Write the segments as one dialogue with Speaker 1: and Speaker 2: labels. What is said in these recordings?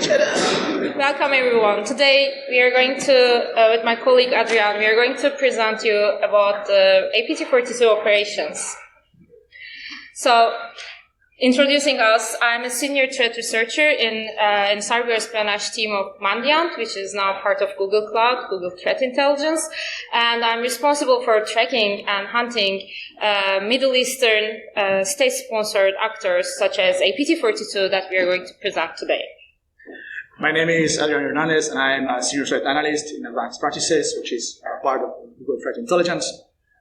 Speaker 1: Welcome everyone. Today we are going to, with my colleague Adrian, we are going to present you about the APT42 operations. So, introducing us, I'm a senior threat researcher in Cyberoperations team of Mandiant, which is now part of Google Cloud, Google Threat Intelligence, and I'm responsible for tracking and hunting Middle Eastern state-sponsored actors such as APT42 that we are going to present today.
Speaker 2: My name is Adrian Hernandez, and I'm a senior threat analyst in Advanced Practices, which is part of Google Threat Intelligence.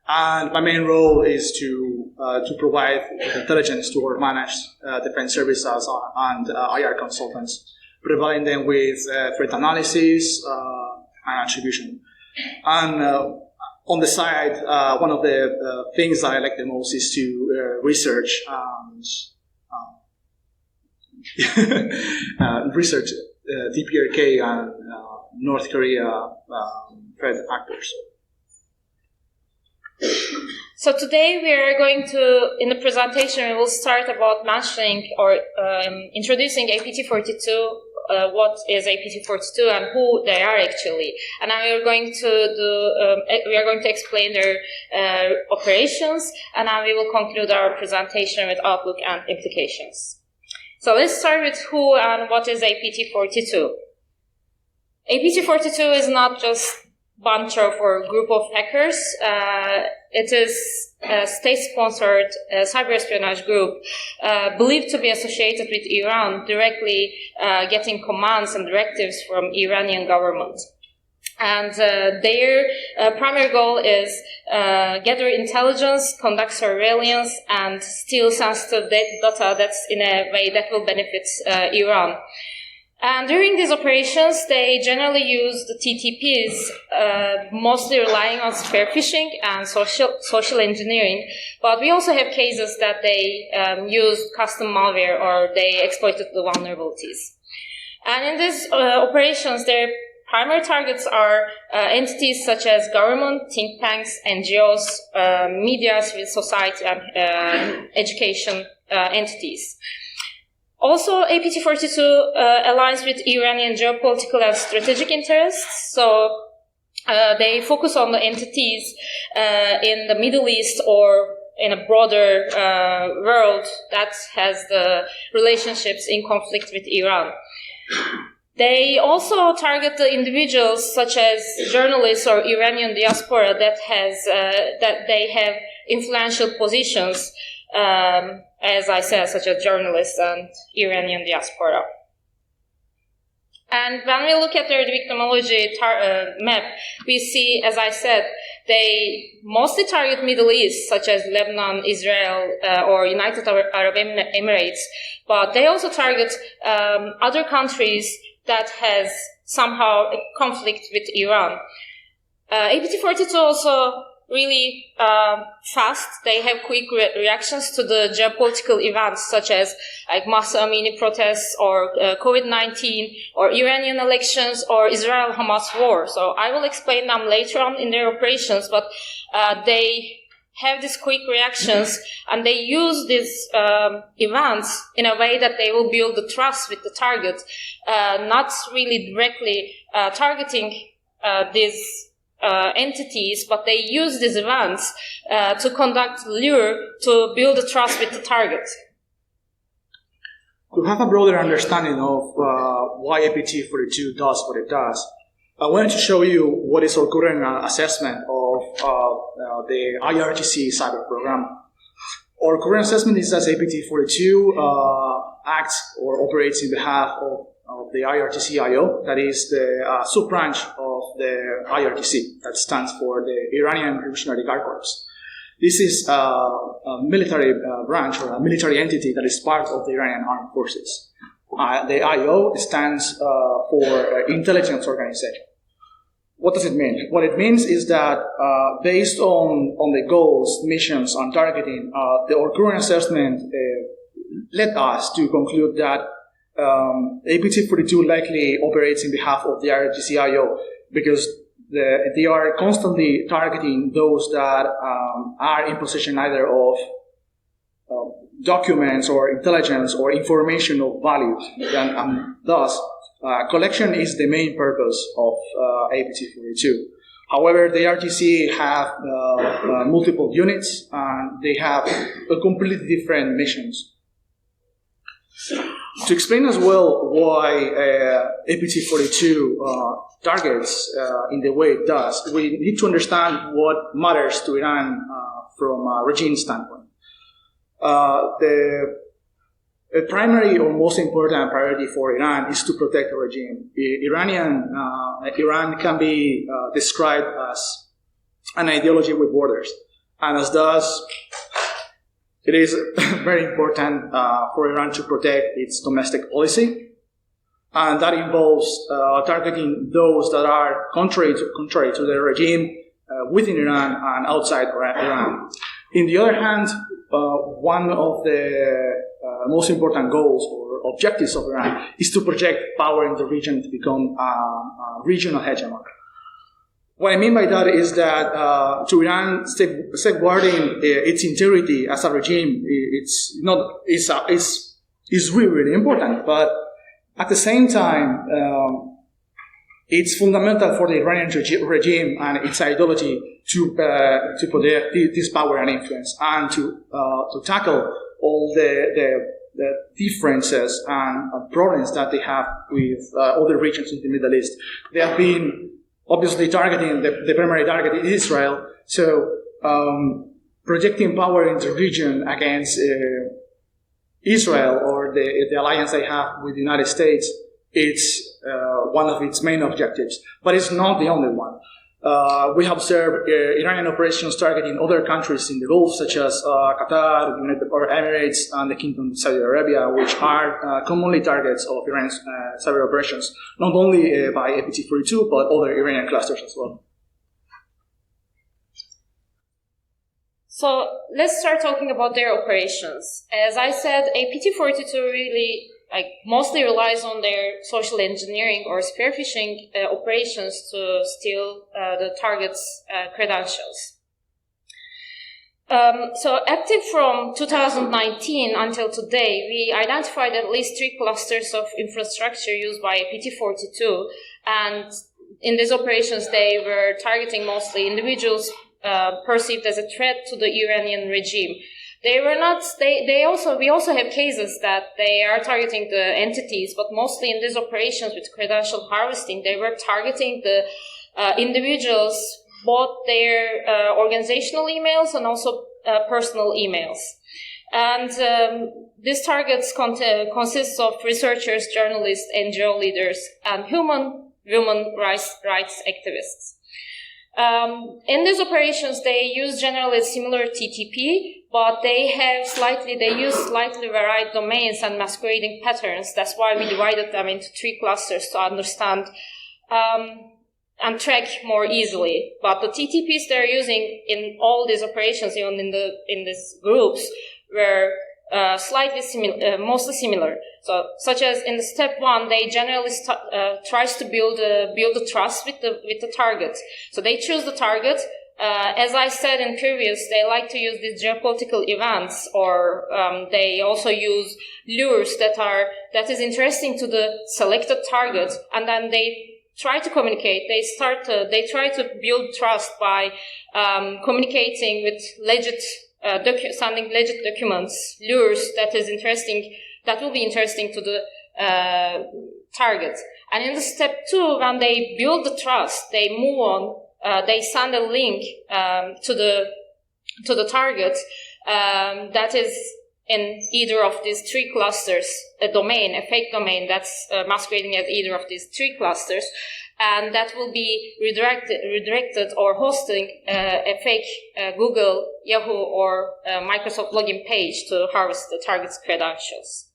Speaker 2: And my main role is to provide intelligence to our managed defense services and IR consultants, providing them with threat analysis and attribution. And on the side, one of the things that I like the most is to research research DPRK and North Korea threat actors.
Speaker 1: So today we are going to, in the presentation, we will start about mentioning or introducing APT42, what is APT42 and who they are actually. And then we are going to explain their operations, and then we will conclude our presentation with outlook and implications. So let's start with who and what is APT42. APT42 is not just a bunch of or group of hackers. It is a state-sponsored cyber espionage group believed to be associated with Iran, directly getting commands and directives from Iranian government. And their primary goal is gather intelligence, conduct surveillance, and steal sensitive data that's in a way that will benefit Iran. And during these operations, they generally use the TTPs, mostly relying on spear phishing and social engineering. But we also have cases that they used custom malware or they exploited the vulnerabilities. And in these operations, their primary targets are entities such as government, think tanks, NGOs, media, civil society, and education entities. Also, APT42 aligns with Iranian geopolitical and strategic interests, so they focus on the entities in the Middle East or in a broader world that has the relationships in conflict with Iran. They also target the individuals such as journalists or Iranian diaspora that they have influential positions, as I said, such as journalists and Iranian diaspora. And when we look at their victimology map, we see, as I said, they mostly target Middle East, such as Lebanon, Israel, or United Arab Emirates, but they also target other countries that has somehow a conflict with Iran. APT42 also really fast. They have quick reactions to the geopolitical events such as like Mahsa Amini protests or COVID-19 or Iranian elections or Israel-Hamas war. So I will explain them later on in their operations, but they have these quick reactions and they use these events in a way that they will build the trust with the target, not really directly targeting these entities, but they use these events to conduct lure to build a trust with the target.
Speaker 2: To have a broader understanding of why APT42 does what it does, I wanted to show you what is our current assessment of the IRGC cyber program. Our current assessment is that APT42 acts or operates in behalf of the IRGC-IO, that is the sub-branch of the IRGC, that stands for the Iranian Revolutionary Guard Corps. This is a military branch or a military entity that is part of the Iranian Armed Forces. The IO stands for Intelligence Organization. What does it mean? What it means is that based on the goals, missions, and targeting, our current assessment led us to conclude that APT42 likely operates in behalf of the IRGC-IO because they are constantly targeting those that are in possession either of documents or intelligence or information of value, and thus Collection is the main purpose of APT42. However, the RTC have multiple units, and they have completely different missions. To explain as well why APT42 targets in the way it does, we need to understand what matters to Iran from a regime standpoint. The primary or most important priority for Iran is to protect the regime. Iran can be described as an ideology with borders, and as thus, it is very important for Iran to protect its domestic policy, and that involves targeting those that are contrary to the regime within Iran and outside Iran. On the other hand, one of the most important goals or objectives of Iran is to project power in the region to become a regional hegemon. What I mean by that is that to Iran, safeguarding its integrity as a regime, is really, really important. But at the same time, it's fundamental for the Iranian regime and its ideology to protect this power and influence, and to tackle all the differences and problems that they have with other regions in the Middle East. They have been obviously targeting the primary target is Israel, so projecting power in the region against Israel or the alliance they have with the United States, it's one of its main objectives, but it's not the only one. We have observed Iranian operations targeting other countries in the Gulf, such as Qatar, the United Arab Emirates, and the Kingdom of Saudi Arabia, which are commonly targets of Iran's cyber operations, not only by APT42, but other Iranian clusters as well.
Speaker 1: So let's start talking about their operations. As I said, APT42 really mostly relies on their social engineering or spear phishing operations to steal the target's credentials. So active from 2019 until today, we identified at least 3 clusters of infrastructure used by APT42, and in these operations they were targeting mostly individuals perceived as a threat to the Iranian regime. They were not. We also have cases that they are targeting the entities, but mostly in these operations with credential harvesting, they were targeting the individuals, both their organizational emails and also personal emails. And these targets consists of researchers, journalists, NGO leaders, and human rights activists. In these operations, they use generally similar TTP, but they use slightly varied domains and masquerading patterns. That's why we divided them into 3 clusters to understand and track more easily. But the TTPs they're using in all these operations, even in these groups, were mostly similar. So, such as in the step 1, they generally tries to build a trust with the target. So they choose the target. As I said in previous, they like to use these geopolitical events, or they also use lures that is interesting to the selected target, and then they try to communicate. They try to build trust by communicating with sending legit documents, lures that will be interesting to the target. And in the step 2, when they build the trust, they move on. They send a link to the target that is in either of these 3 clusters, a fake domain that's masquerading as either of these 3 clusters, and that will be redirected or hosting a fake Google, Yahoo, or Microsoft login page to harvest the target's credentials.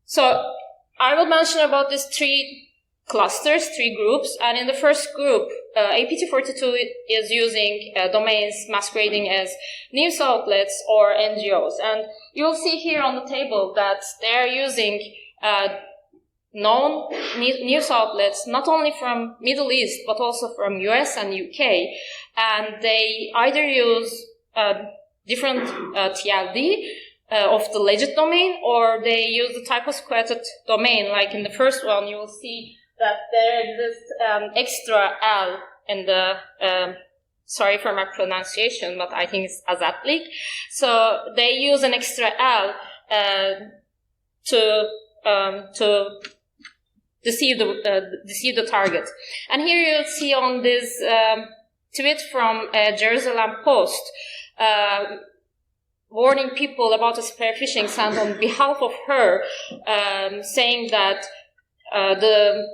Speaker 1: So I will mention about these 3 clusters, 3 groups, and in the first group, APT42 is using domains masquerading as news outlets or NGOs. And you'll see here on the table that they're using known news outlets, not only from Middle East, but also from US and UK. And they either use different TLD of the legit domain, or they use the typo-squatted domain. Like in the first one, you will see that there exists extra L in the, sorry for my pronunciation, but I think it's Asli. So they use an extra L to deceive the target. And here you'll see on this tweet from Jerusalem Post, warning people about a spear phishing sent on behalf of her, saying that the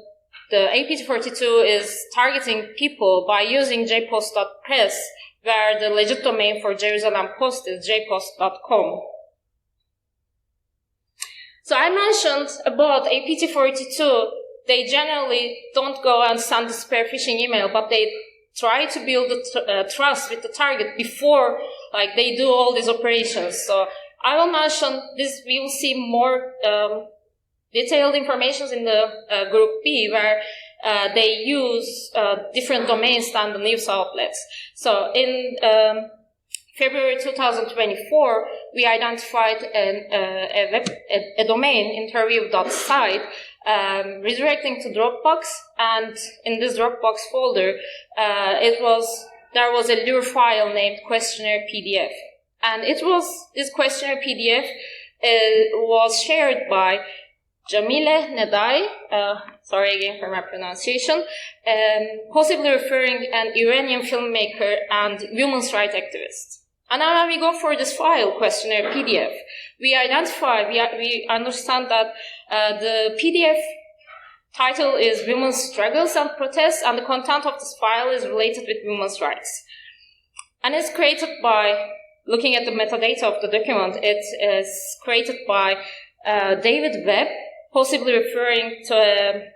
Speaker 1: APT42 is targeting people by using jpost.press, where the legit domain for Jerusalem Post is jpost.com. So I mentioned about APT42, they generally don't go and send a spear phishing email, but they try to build trust with the target before they do all these operations. So I will mention this. We will see more detailed information in the group B, where they use different domains than the news outlets. So in February 2024, we identified a domain, interview.site, redirecting to Dropbox, and in this Dropbox folder, there was a lure file named questionnaire PDF, and this questionnaire PDF was shared by Jamile Nedai, sorry again for my pronunciation, possibly referring an Iranian filmmaker and women's rights activist. And now when we go for this file, questionnaire PDF, we understand that the PDF title is Women's Struggles and Protests, and the content of this file is related with women's rights. And it's created by, looking at the metadata of the document, it is created by David Webb, possibly referring to a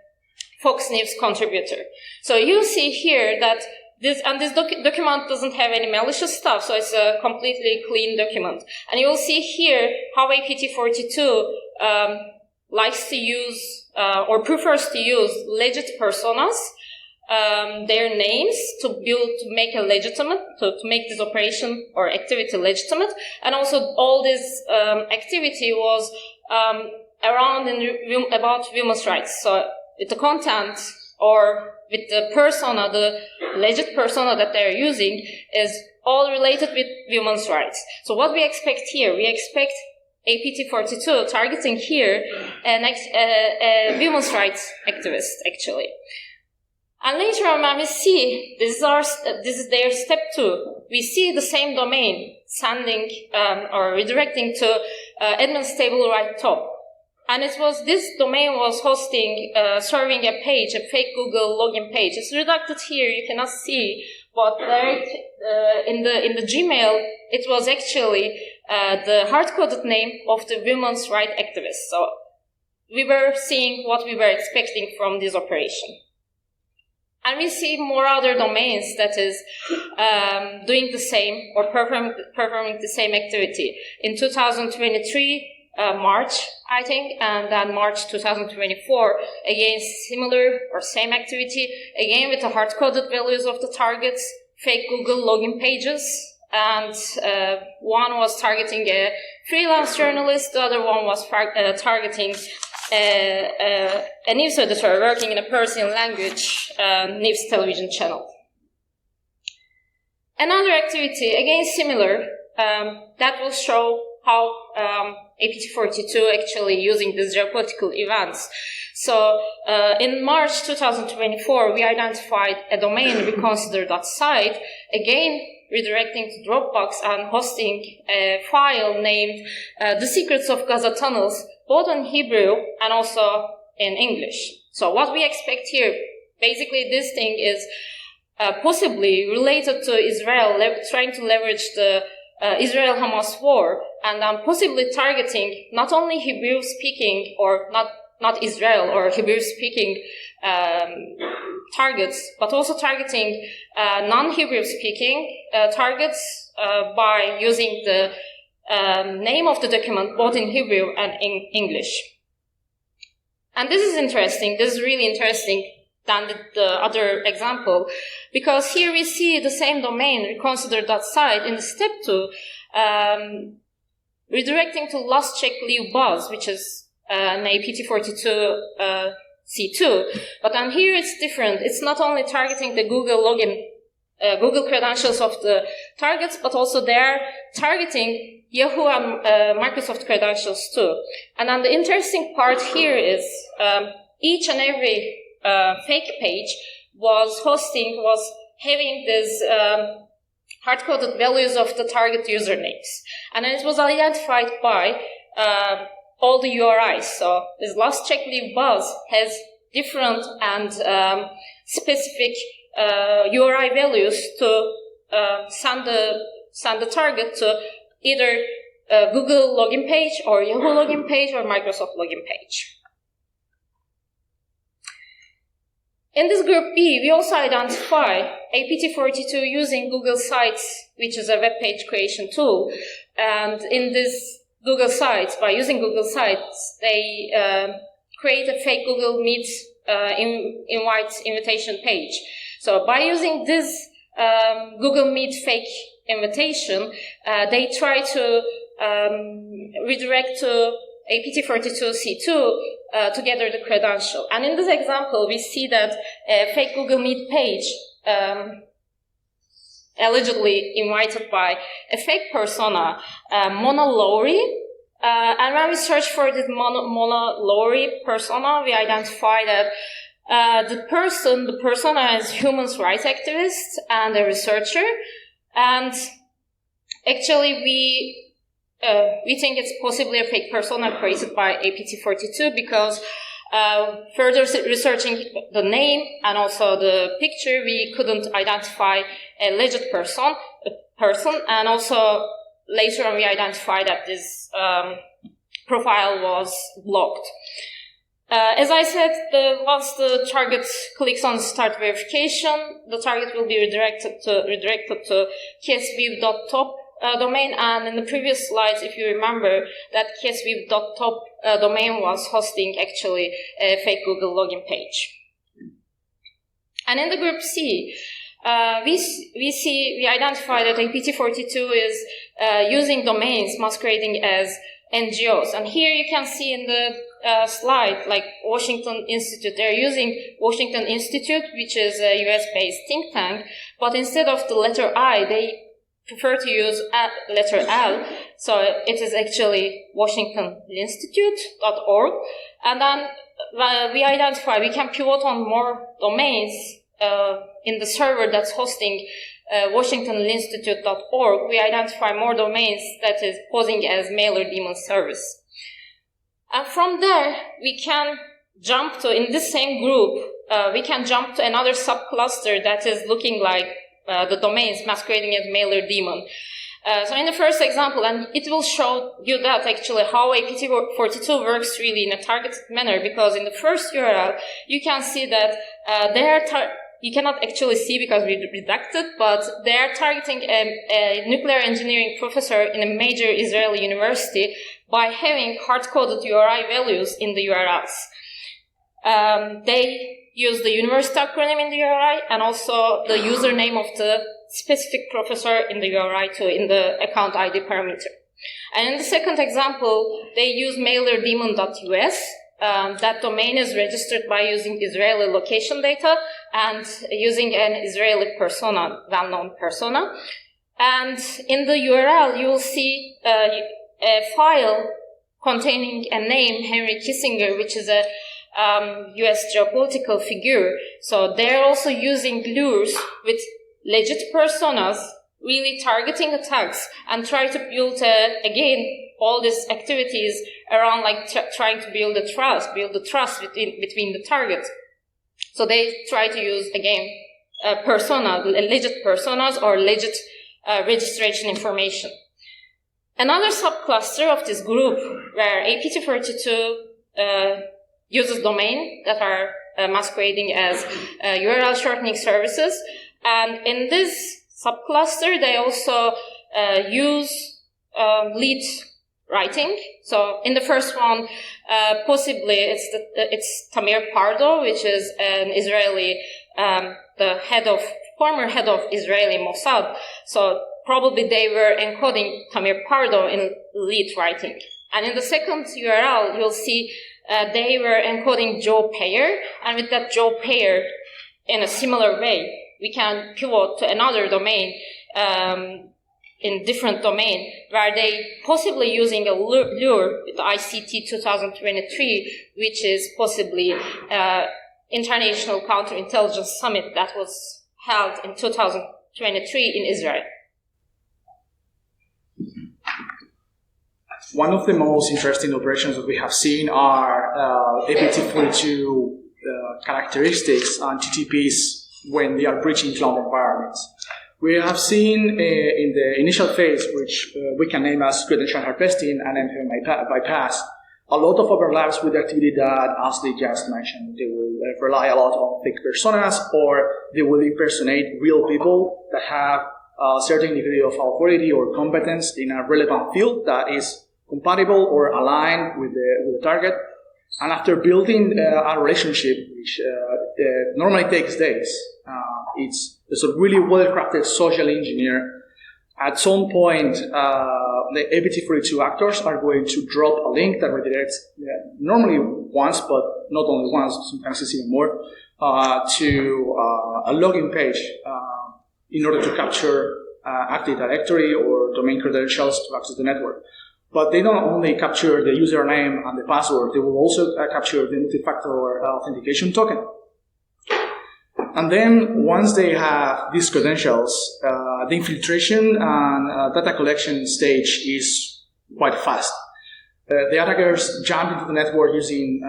Speaker 1: Fox News contributor. So you see here that this document doesn't have any malicious stuff, so it's a completely clean document. And you will see here how APT42 likes to use or prefers to use legit personas, their names to make this operation or activity legitimate, and also all this activity was about women's rights. So with the content or with the persona, the legit persona that they're using is all related with women's rights. So what we expect here, we expect APT42 targeting here a women's rights activist, actually. And later on, when we see, this is their step 2, we see the same domain sending or redirecting to admin stable right top. And this domain was hosting, serving a page, a fake Google login page. It's redacted here, you cannot see, but there, in the Gmail, it was actually the hard-coded name of the women's rights activist. So we were seeing what we were expecting from this operation. And we see more other domains that is doing the same or performing the same activity. In 2023, March, I think, and then March 2024, again, similar or same activity, again with the hard-coded values of the targets, fake Google login pages, and one was targeting a freelance journalist, the other one was targeting a news editor working in a Persian language news television channel. Another activity, again similar, that will show how APT42 actually using these geopolitical events. So in March 2024, we identified a domain reconsider.site, again redirecting to Dropbox and hosting a file named The Secrets of Gaza Tunnels, both in Hebrew and also in English. So what we expect here, basically this thing is possibly related to Israel, trying to leverage the Israel-Hamas war, and possibly targeting not only Hebrew-speaking or not Israel or Hebrew-speaking targets, but also targeting non-Hebrew-speaking targets by using the name of the document both in Hebrew and in English. And this is interesting. This is really interesting than the other example, because here we see the same domain, reconsider.site, in step 2, redirecting to last check leave buzz, which is an APT42 C2. But then here it's different. It's not only targeting the Google login, Google credentials of the targets, but also they're targeting Yahoo and Microsoft credentials too. And then the interesting part here is each and every fake page was having these hard-coded values of the target usernames. And it was identified by all the URIs. So this last check leave buzz has different and specific URI values to send the target to either Google login page or Yahoo login page or Microsoft login page. In this group B, we also identify APT42 using Google Sites, which is a web page creation tool. And in this Google Sites, by using Google Sites, they create a fake Google Meet invite invitation page. So by using this Google Meet fake invitation, they try to redirect to APT42 C2 to gather the credential. And in this example, we see that a fake Google Meet page allegedly invited by a fake persona, Mona Lowry. And when we search for this Mona Lowry persona, we identify that the persona is human rights activist and a researcher. And actually, we think it's possibly a fake persona created by APT42 because further researching the name and also the picture, we couldn't identify a legit person, and also later on we identified that this profile was blocked. As I said, once the target clicks on start verification, the target will be redirected to ksweave.top domain, and in the previous slides, if you remember, that ksweave.top domain was hosting actually a fake Google login page. And in the group C, we identify that APT42 is using domains masquerading as NGOs. And here you can see in the slide, like Washington Institute, they're using Washington Institute, which is a US-based think tank, but instead of the letter I, they prefer to use letter L, so it is actually WashingtonInstitute.org. And then we can pivot on more domains in the server that's hosting WashingtonInstitute.org. We identify more domains that is posing as mailer daemon service. And from there, we can jump to, in this same group, we can jump to another subcluster that is looking like the domains masquerading as mailer daemon. So in the first example, and it will show you that actually how APT42 works really in a targeted manner, because in the first URL, you can see that you cannot actually see because we redacted, but they are targeting a nuclear engineering professor in a major Israeli university by having hard-coded URI values in the URLs. They use the university acronym in the URI and also the username of the specific professor in the URI too, in the account ID parameter. And in the second example, they use mailerdaemon.us. That domain is registered by using Israeli location data and using an Israeli persona, well-known persona. And in the URL, you will see a file containing a name, Henry Kissinger, which is a US geopolitical figure. So they're also using lures with legit personas, really targeting attacks, and try to build, again, all these activities around like trying to build the trust between the targets. So they try to use, again, legit personas or legit registration information. Another subcluster of this group where APT42 uses domain that are masquerading as URL shortening services. And in this subcluster, they also use lead writing. So in the first one, possibly it's Tamir Pardo, which is an Israeli, the former head of Israeli Mossad. So probably they were encoding Tamir Pardo in lead writing. And in the second URL, you'll see they were encoding Joe Payer, and with that Joe Payer, in a similar way, we can pivot to another domain in different domain, where they possibly using a lure with ICT 2023, which is possibly International Counterintelligence Summit that was held in 2023 in Israel.
Speaker 2: One of the most interesting operations that we have seen are APT42 characteristics and TTPs when they are breaching cloud environments. We have seen in the initial phase, which we can name as credential harvesting and endpoint bypass, a lot of overlaps with the activity that Asli just mentioned. They will rely a lot on fake personas, or they will impersonate real people that have a certain degree of authority or competence in a relevant field that is compatible or aligned with the target. And after building a relationship, which normally takes days, it's a really well-crafted social engineer. At some point, the APT42 actors are going to drop a link that redirects, normally once, but not only once, sometimes it's even more, to a login page in order to capture Active Directory or domain credentials to access the network. But they don't only capture the username and the password, they will also capture the multi-factor authentication token. And then once they have these credentials, the infiltration and data collection stage is quite fast. The attackers jump into the network using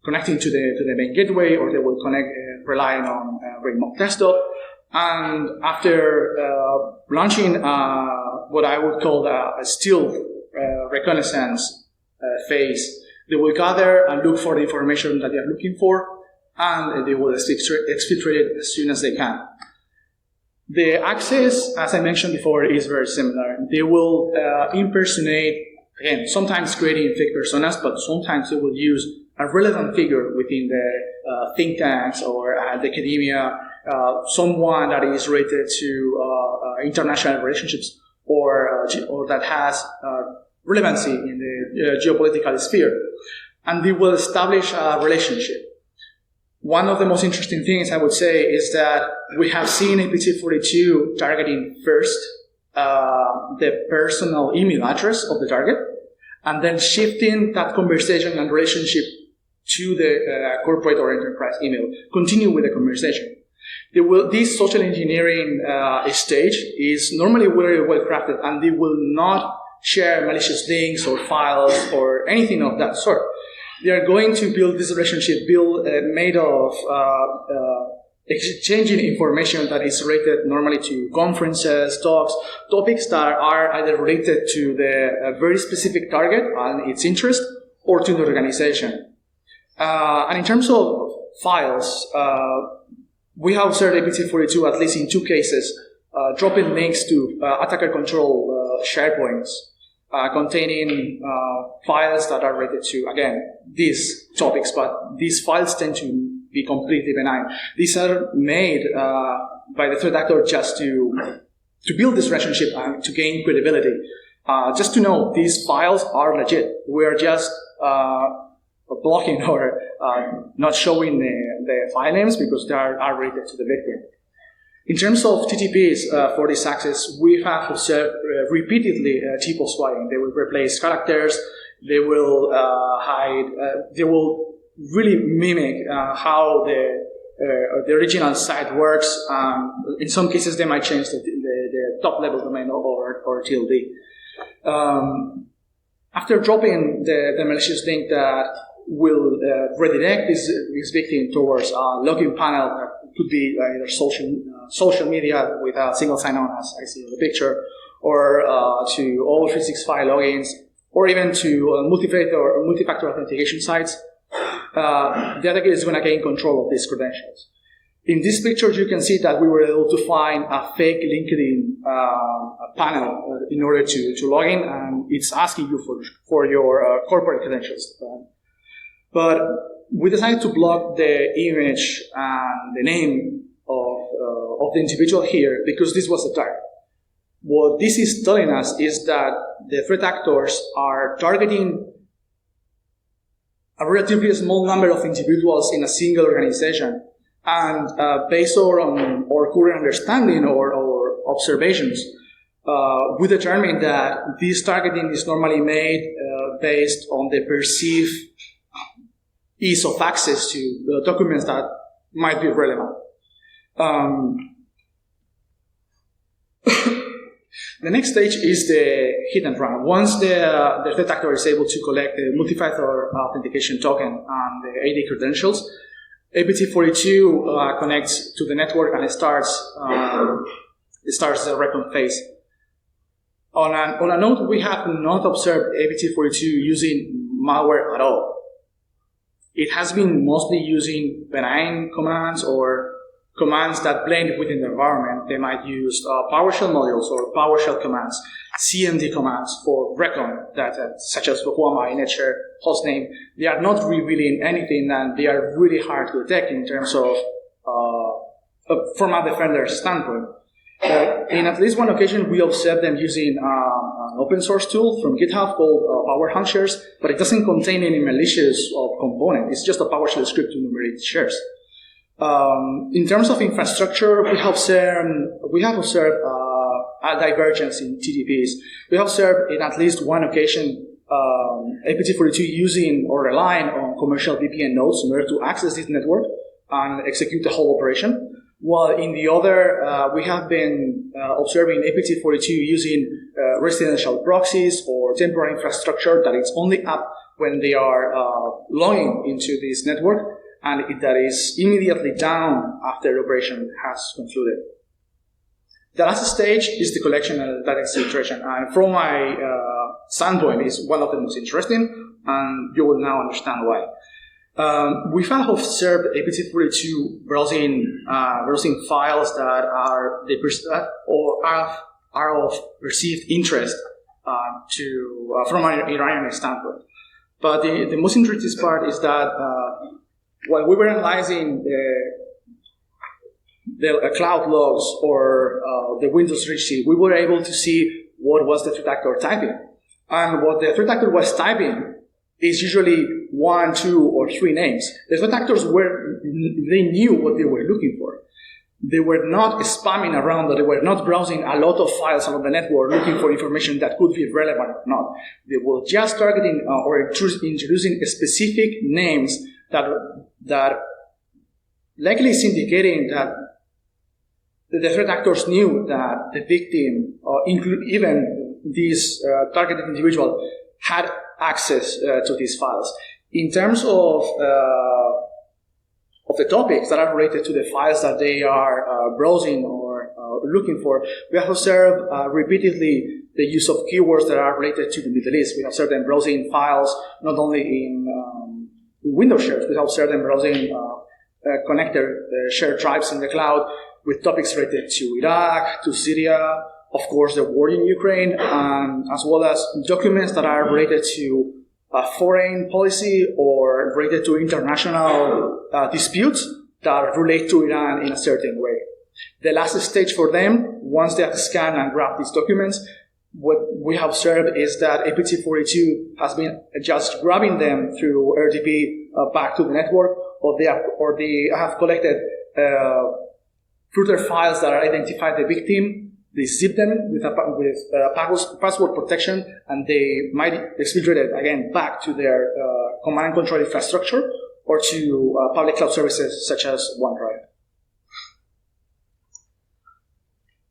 Speaker 2: connecting to the main gateway, or they will connect relying on remote desktop. And after launching what I would call a stealth reconnaissance phase, they will gather and look for the information that they are looking for, and they will exfiltrate it as soon as they can. The access, as I mentioned before, is very similar. They will impersonate, again, sometimes creating fake personas, but sometimes they will use a relevant figure within the think tanks or the academia, someone that is related to international relationships or that has relevancy in the geopolitical sphere. And they will establish a relationship. One of the most interesting things I would say is that we have seen APT42 targeting first the personal email address of the target, and then shifting that conversation and relationship to the corporate or enterprise email. Continue with the conversation. This social engineering stage is normally very well crafted, and they will not share malicious links or files or anything of that sort. They are going to build this relationship made of exchanging information that is related normally to conferences, talks, topics that are either related to the very specific target and its interest, or to the organization. And in terms of files, we have observed APT42 at least in 2 cases, dropping links to attacker control SharePoints containing files that are related to, again, these topics, but these files tend to be completely benign. These are made by the threat actor just to build this relationship and to gain credibility. Just to know, these files are legit. We are just blocking or not showing the file names because they are related to the victim. In terms of TTPs for this access, we have observed repeatedly typo swatting. They will replace characters, they will hide, they will really mimic how the original site works. In some cases, they might change the top level domain or TLD. After dropping the malicious link that will redirect this victim towards a login panel that could be either social media with a single sign-on, as I see in the picture, or to all 365 logins, or even to multi-factor authentication sites, the attacker is going to gain control of these credentials. In this picture, you can see that we were able to find a fake LinkedIn panel in order to log in, and it's asking you for your corporate credentials. But we decided to block the image and the name of the individual here because this was the target. What this is telling us is that the threat actors are targeting a relatively small number of individuals in a single organization. And based on our current understanding or observations, we determined that this targeting is normally made based on the perceived ease of access to the documents that might be relevant. The next stage is the hit and run. Once the threat actor is able to collect the multi-factor authentication token and the AD credentials, APT42 connects to the network and it starts the recon phase. On a note, we have not observed APT42 using malware at all. It has been mostly using benign commands or commands that blend within the environment. They might use PowerShell modules or PowerShell commands, CMD commands for recon data, such as who am I, nature, hostname. They are not revealing anything, and they are really hard to detect in terms of from a defender's standpoint. In at least one occasion, we observed them using an open source tool from GitHub called Power Hunchers, but it doesn't contain any malicious component. It's just a PowerShell script to enumerate shares. In terms of infrastructure, we have observed a divergence in TTPs. We have observed in at least one occasion APT42 using or relying on commercial VPN nodes in order to access this network and execute the whole operation. While in the other, we have been observing APT42 using residential proxies or temporary infrastructure that is only up when they are logging into this network, and that is immediately down after the operation has concluded. The last stage is the collection and data exfiltration, and from my standpoint is one of the most interesting, and you will now understand why. We have observed APT42 browsing files that are of perceived interest from an Iranian standpoint. But the most interesting part is that while we were analyzing the cloud logs or the Windows registry, we were able to see what was the threat actor typing. And what the threat actor was typing is usually 1, 2, or 3 names. The threat actors they knew what they were looking for. They were not spamming around, they were not browsing a lot of files on the network looking for information that could be relevant or not. They were just targeting or introducing specific names that likely is indicating that the threat actors knew that the victim, or even this targeted individual, had access to these files. In terms of the topics that are related to the files that they are browsing or looking for, we have observed repeatedly the use of keywords that are related to the Middle East. We have observed them browsing files not only in Windows shares, we have observed them browsing connector shared drives in the cloud with topics related to Iraq, to Syria, of course the war in Ukraine, as well as documents that are related to foreign policy or related to international disputes that relate to Iran in a certain way. The last stage for them, once they have scanned and grabbed these documents, what we have observed is that APT42 has been just grabbing them through RDP back to the network, or they have collected further files that identify the victim. They zip them with password protection, and they might exfiltrate it again back to their command and control infrastructure or to public cloud services such as OneDrive.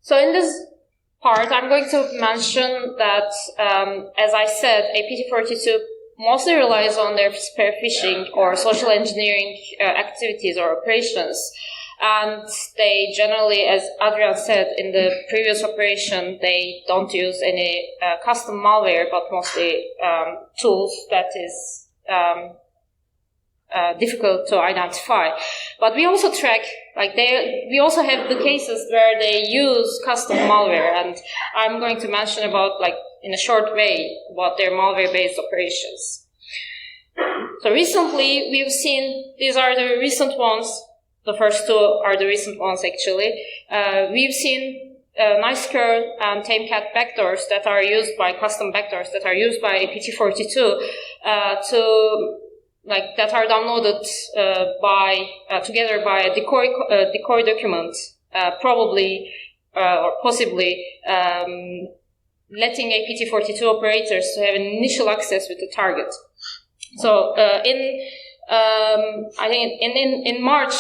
Speaker 1: So in this part, I'm going to mention that, as I said, APT42 mostly relies on their spear phishing or social engineering activities or operations. And they generally, as Adrian said in the previous operation, they don't use any custom malware, but mostly tools that is difficult to identify. But we also track, we also have the cases where they use custom malware, and I'm going to mention about, in a short way, about their malware-based operations. So recently, we've seen, these are the recent ones. The first two are the recent ones, actually. We've seen nice curl and tamecat vectors that are used by custom vectors that are used by APT42 that are downloaded together by a decoy document, probably or possibly letting APT42 operators to have initial access with the target. So I think in March.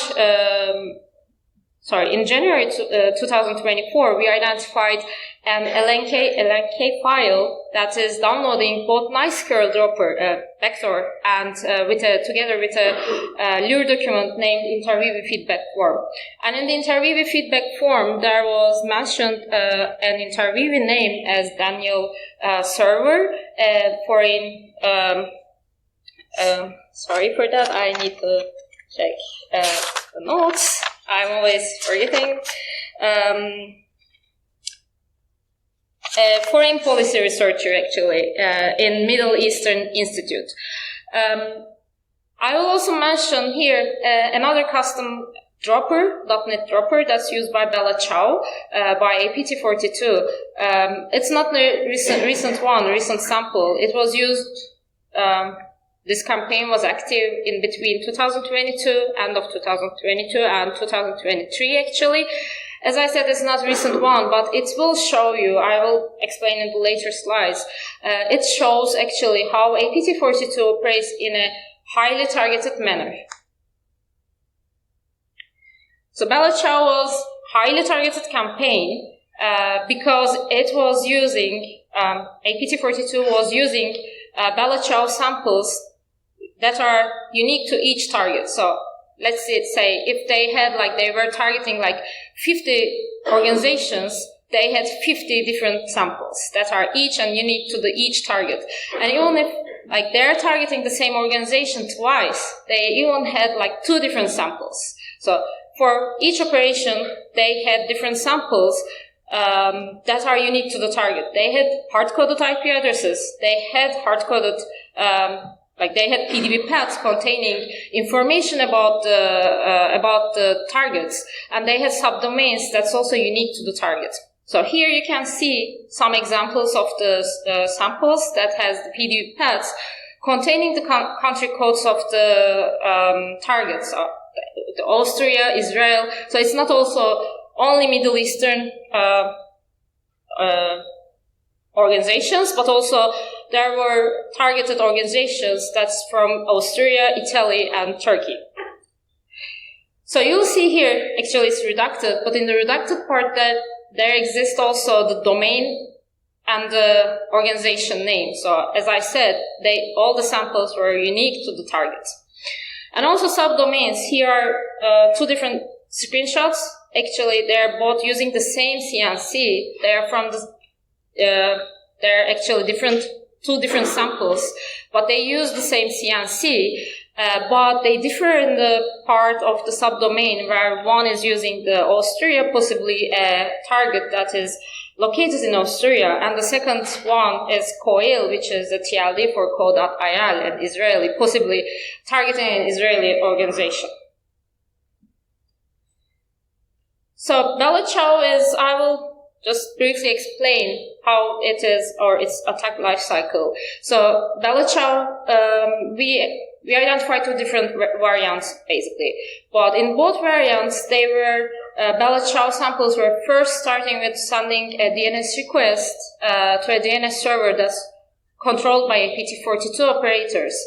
Speaker 1: In January 2024, we identified an LNK file that is downloading both nice curl dropper vector and together with a Lure document named interviewee feedback form. And in the interviewee feedback form, there was mentioned an interviewee name as Daniel Server. Sorry for that. I need to check the notes. I'm always forgetting. A foreign policy researcher, actually, in Middle Eastern Institute. I will also mention here another custom dropper, .NET dropper, that's used by Bella Chow, by APT42. It's not the recent sample. It was used. This campaign was active in between 2022, end of 2022 and 2023, actually. As I said, it's not a recent one, but it will show you, I will explain in the later slides, it shows actually how APT42 operates in a highly targeted manner. So Bella Chow was highly targeted campaign because it was using, APT42 was using Bella Chow samples that are unique to each target. So let's say if they were targeting 50 organizations, they had 50 different samples that are each and unique to each target. And even if they're targeting the same organization twice, they even had 2 different samples. So for each operation, they had different samples that are unique to the target. They had hard-coded IP addresses. They had hard-coded they had PDB paths containing information about the targets, and they had subdomains that's also unique to the target. So here you can see some examples of the samples that has the PDB paths containing the country codes of the targets, the Austria, Israel. So it's not also only Middle Eastern organizations, but also there were targeted organizations that's from Austria, Italy, and Turkey. So you'll see here, actually it's redacted, but in the redacted part that there exists also the domain and the organization name. So as I said, all the samples were unique to the target. And also subdomains. Here are 2 different screenshots. Actually, they're both using the same CNC. They are from they're actually 2 different samples, but they use the same CNC, but they differ in the part of the subdomain where one is using the Austria, possibly a target that is located in Austria, and the second one is COIL, which is a TLD for code.il, and Israeli, possibly targeting an Israeli organization. So Bella Chow I will just briefly explain how it is, or its attack life cycle. So Bella Chow, we identified 2 different variants, basically. But in both variants, Bella Chow samples were first starting with sending a DNS request to a DNS server that's controlled by APT42 operators.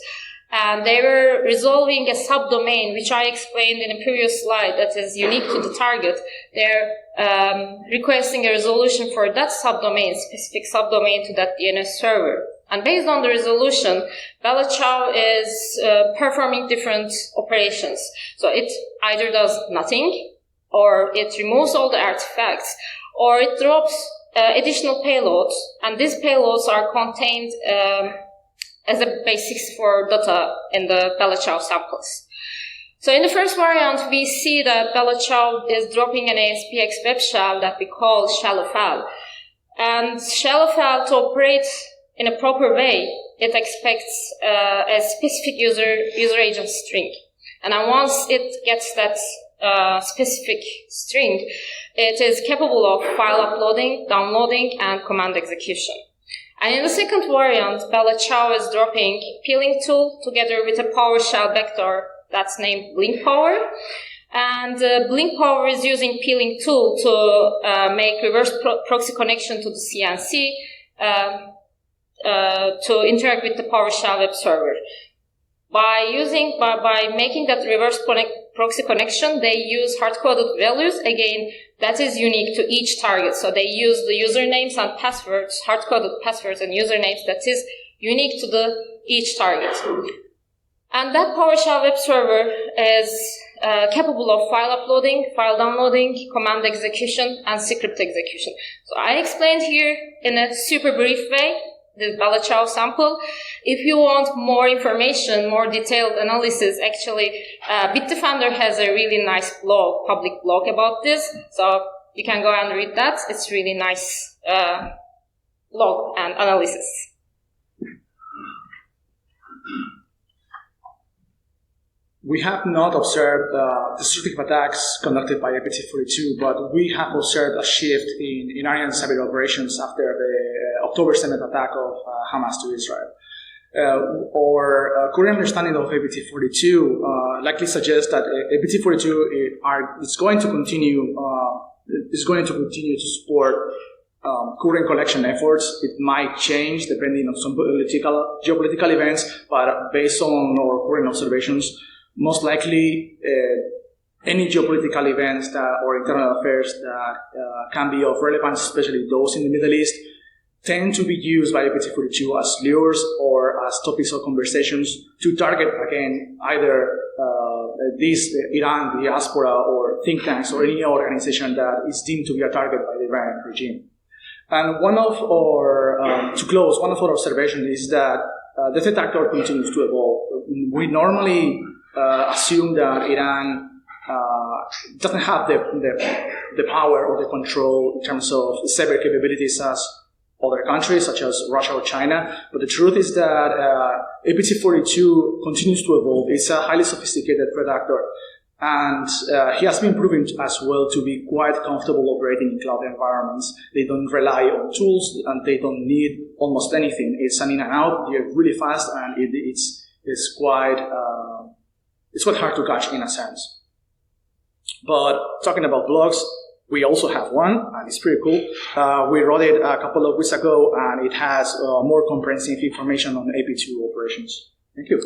Speaker 1: And they were resolving a subdomain, which I explained in a previous slide, that is unique to the target. They're requesting a resolution for that subdomain, specific subdomain to that DNS server. And based on the resolution, Bella Chow is performing different operations. So it either does nothing, or it removes all the artifacts, or it drops additional payloads. And these payloads are contained as the basics for data in the Bella Chow samples. So in the first variant, we see that Bella Chow is dropping an ASPX web shell that we call shellofl. And shellofl, to operate in a proper way, it expects a specific user agent string. And then once it gets that specific string, it is capable of file uploading, downloading, and command execution. And in the second variant, Bella Ciao is dropping peeling tool together with a PowerShell vector that's named Blink Power. And Blink Power is using peeling tool to make reverse proxy connection to the CNC to interact with the PowerShell web server. By making that reverse proxy connection, they use hard-coded values. Again, that is unique to each target. So they use the usernames and passwords, hard-coded passwords and usernames that is unique to each target. And that PowerShell web server is capable of file uploading, file downloading, command execution, and script execution. So I explained here in a super brief way the Bella Ciao sample. If you want more information, more detailed analysis, actually, Bitdefender has a really nice blog, public blog about this. So you can go and read that. It's really nice blog and analysis.
Speaker 2: We have not observed destructive attacks conducted by APT42, but we have observed a shift in Iranian cyber operations after the October 7th attack of Hamas to Israel. Our current understanding of APT42 likely suggests that APT42 is going to continue to support current collection efforts. It might change depending on some geopolitical events, but based on our current observations, most likely any geopolitical events or internal affairs that can be of relevance, especially those in the Middle East, tend to be used by APT42 as lures or as topics of conversations to target, again, either this Iran diaspora or think tanks or any organization that is deemed to be a target by the Iranian regime. And one of our observations is that the threat actor continues to evolve. We normally assume that Iran doesn't have the power or the control in terms of cyber capabilities as other countries such as Russia or China, but the truth is that APT42 continues to evolve. It's a highly sophisticated threat actor, and he has been proven as well to be quite comfortable operating in cloud environments. They don't rely on tools, and they don't need almost anything. It's an in and out, they're really fast, and it's quite hard to catch in a sense. But talking about blogs, we also have one, and it's pretty cool. We wrote it a couple of weeks ago, and it has more comprehensive information on AP2 operations. Thank you.